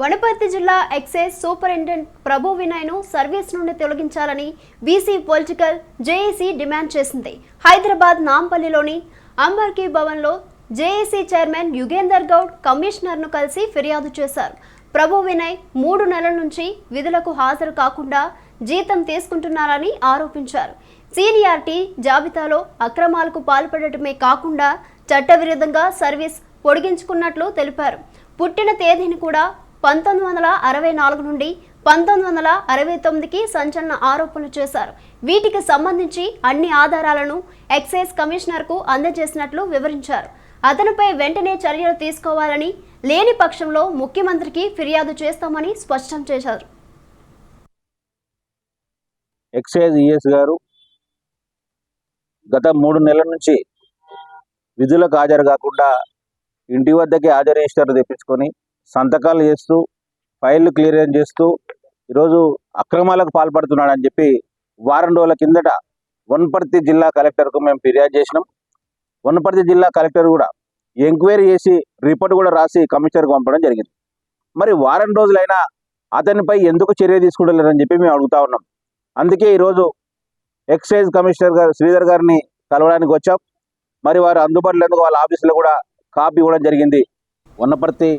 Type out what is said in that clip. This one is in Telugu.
వనపర్తి జిల్లా ఎక్సైజ్ సూపరింటెండెంట్ ప్రభు వినయ్ను సర్వీస్ నుండి తొలగించాలని బీసీ పొలిటికల్ జేఏసీ డిమాండ్ చేసింది. హైదరాబాద్ నాంపల్లిలోని అంబర్కీ భవన్లో జేఏసీ చైర్మన్ యుగేందర్ గౌడ్ కమిషనర్ను కలిసి ఫిర్యాదు చేశారు. ప్రభు వినయ్ 3 నెలల నుంచి విధులకు హాజరు కాకుండా జీతం తీసుకుంటున్నారని ఆరోపించారు. సీనియారిటీ జాబితాలో అక్రమాలకు పాల్పడటమే కాకుండా చట్టవిరుద్ధంగా సర్వీస్ పొడిగించుకున్నట్లు తెలిపారు. పుట్టిన తేదీని కూడా 1964 నుండి 1969కి సంచలన ఆరోపణలు చేశారు. వీటికి సంబంధించి అన్ని ఆధారాలను ఎక్సైజ్ కమిషనర్కు అందజేసినట్లు వివరించారు. అతనిపై వెంటనే చర్యలు తీసుకోవాలని, లేని పక్షంలో ముఖ్యమంత్రికి ఫిర్యాదు చేస్తామని స్పష్టం చేశారు. ఎక్సైజ్ ఈఎస్ గారు గత 3 నెలల నుంచి విధులకు హాజరు కాకుండా ఇంటి వద్దకే హాజరు రిజిస్టర్ తెప్పించుకొని సంతకాలు చేస్తూ ఫైళ్లు క్లియరెన్స్ చేస్తూ ఈరోజు అక్రమాలకు పాల్పడుతున్నాడని చెప్పి వారం రోజుల కిందట వనపర్తి జిల్లా కలెక్టర్కు మేము ఫిర్యాదు చేసినాం. వనపర్తి జిల్లా కలెక్టర్ కూడా ఎంక్వైరీ చేసి రిపోర్ట్ కూడా రాసి కమిషనర్కి పంపడం జరిగింది. మరి వారం రోజులైనా అతనిపై ఎందుకు చర్య తీసుకుంటలేరని చెప్పి మేము అడుగుతా ఉన్నాం. అందుకే ఈరోజు ఎక్సైజ్ కమిషనర్ గారు శ్రీధర్ గారిని కలవడానికి వచ్చాం. మరి వారు అందుబాటులో వాళ్ళ ఆఫీసులో కూడా కాపీ ఇవ్వడం జరిగింది. వనపర్తి